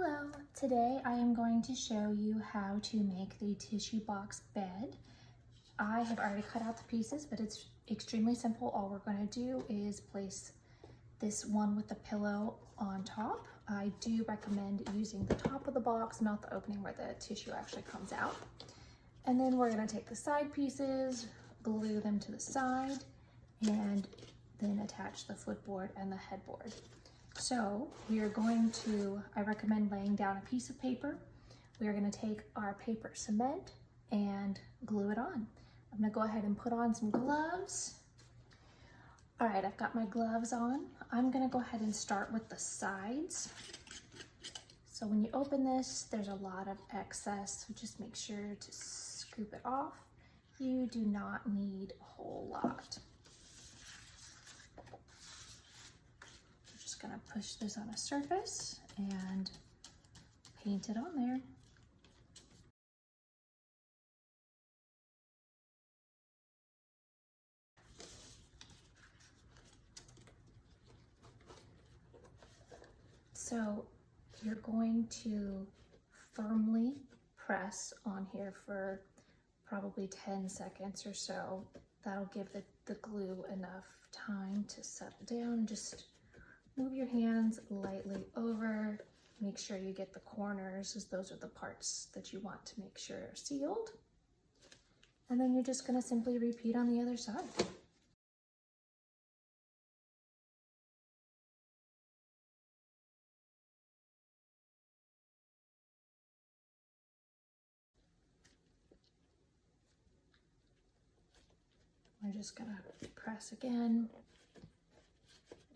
Hello, today I am going to show you how to make the tissue box bed. I have already cut out the pieces, but it's extremely simple. All we're going to do is place this one with the pillow on top. I do recommend using the top of the box, not the opening where the tissue actually comes out. And then we're going to take the side pieces, glue them to the side, and then attach the footboard and the headboard. So we are going to, I recommend laying down a piece of paper. We are going to take our paper cement and glue it on. I'm going to go ahead and put on some gloves. All right, I've got my gloves on. I'm going to go ahead and start with the sides. So when you open this, there's a lot of excess, so just make sure to scoop it off. You do not need a whole lot. Gonna push this on a surface and paint it on there. So you're going to firmly press on here for probably 10 seconds or so. That'll give the glue enough time to settle down. Just move your hands lightly over. Make sure you get the corners, as those are the parts that you want to make sure are sealed. And then you're just going to simply repeat on the other side. We're just going to press again.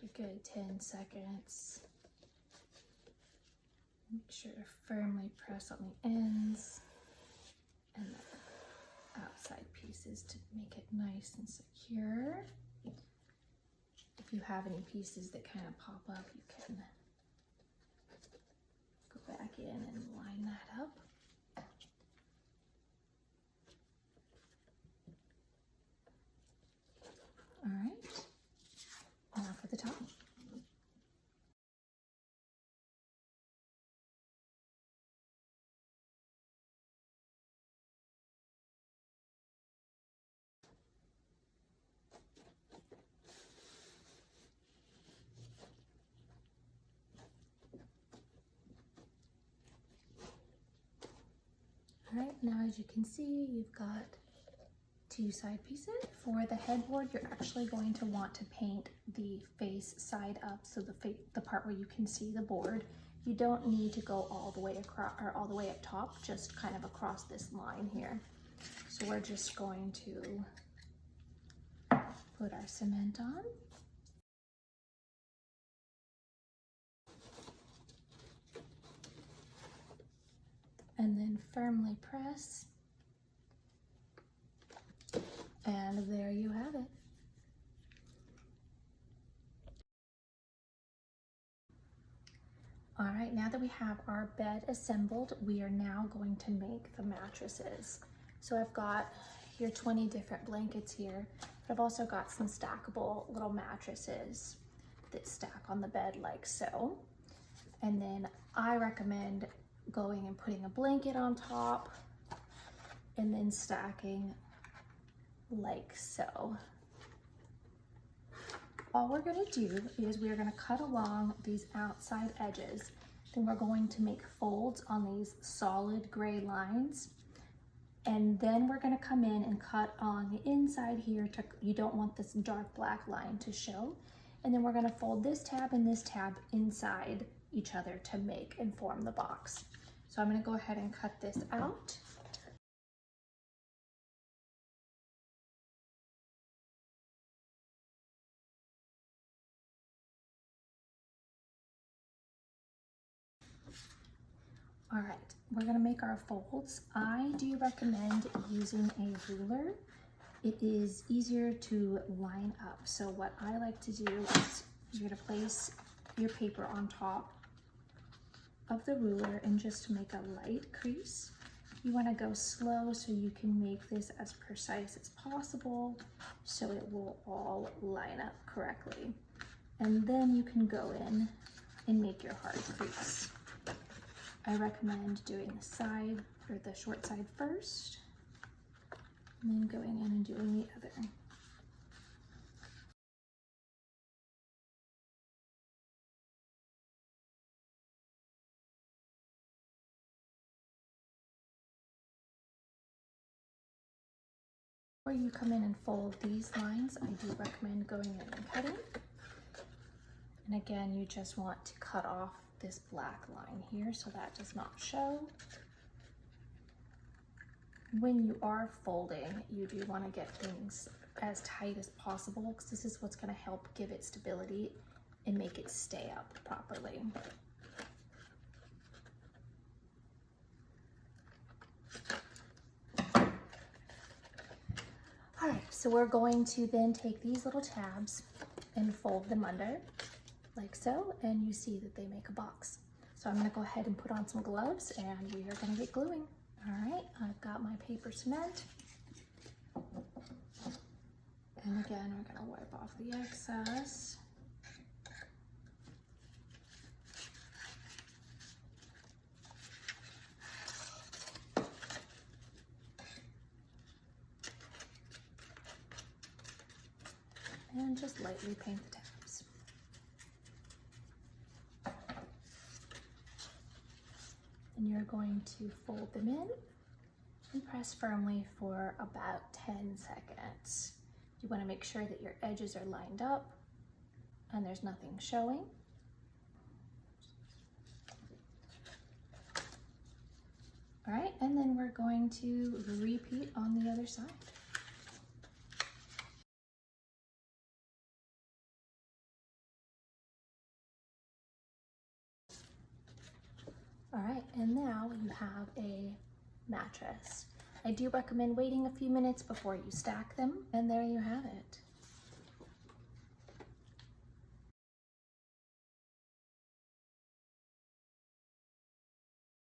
A good 10 seconds. Make sure to firmly press on the ends and the outside pieces to make it nice and secure. If you have any pieces that kind of pop up, you can go back in and line that up. All right. Now for the top. All right, now as you can see, you've got two side pieces. For the headboard, you're actually going to want to paint the face side up, so the part where you can see the board. You don't need to go all the way across or all the way up top, just kind of across this line here. So we're just going to put our cement on. And then firmly press. And there you have it. All right, now that we have our bed assembled, we are now going to make the mattresses. So I've got here 20 different blankets here, but I've also got some stackable little mattresses that stack on the bed like so. And then I recommend going and putting a blanket on top and then stacking like so. All we're going to do is we're going to cut along these outside edges. Then we're going to make folds on these solid gray lines. And then we're going to come in and cut on the inside here. You don't want this dark black line to show. And then we're going to fold this tab and this tab inside each other to make and form the box. So I'm going to go ahead and cut this out. All right, we're gonna make our folds. I do recommend using a ruler. It is easier to line up. So what I like to do is you're gonna place your paper on top of the ruler and just make a light crease. You wanna go slow so you can make this as precise as possible so it will all line up correctly. And then you can go in and make your hard crease. I recommend doing the side or the short side first, and then going in and doing the other. Before you come in and fold these lines, I do recommend going in and cutting. And again, you just want to cut off this black line here so that does not show. When you are folding, you do want to get things as tight as possible because this is what's going to help give it stability and make it stay up properly. All right, so we're going to then take these little tabs and fold them under like so, and you see that they make a box. So I'm going to go ahead and put on some gloves and we are going to get gluing. All right, I've got my paper cement. And again, we're going to wipe off the excess. And just lightly paint the tabs. And you're going to fold them in and press firmly for about 10 seconds. You want to make sure that your edges are lined up and there's nothing showing. All right, and then we're going to repeat on the other side. All right, and now you have a mattress. I do recommend waiting a few minutes before you stack them, and there you have it.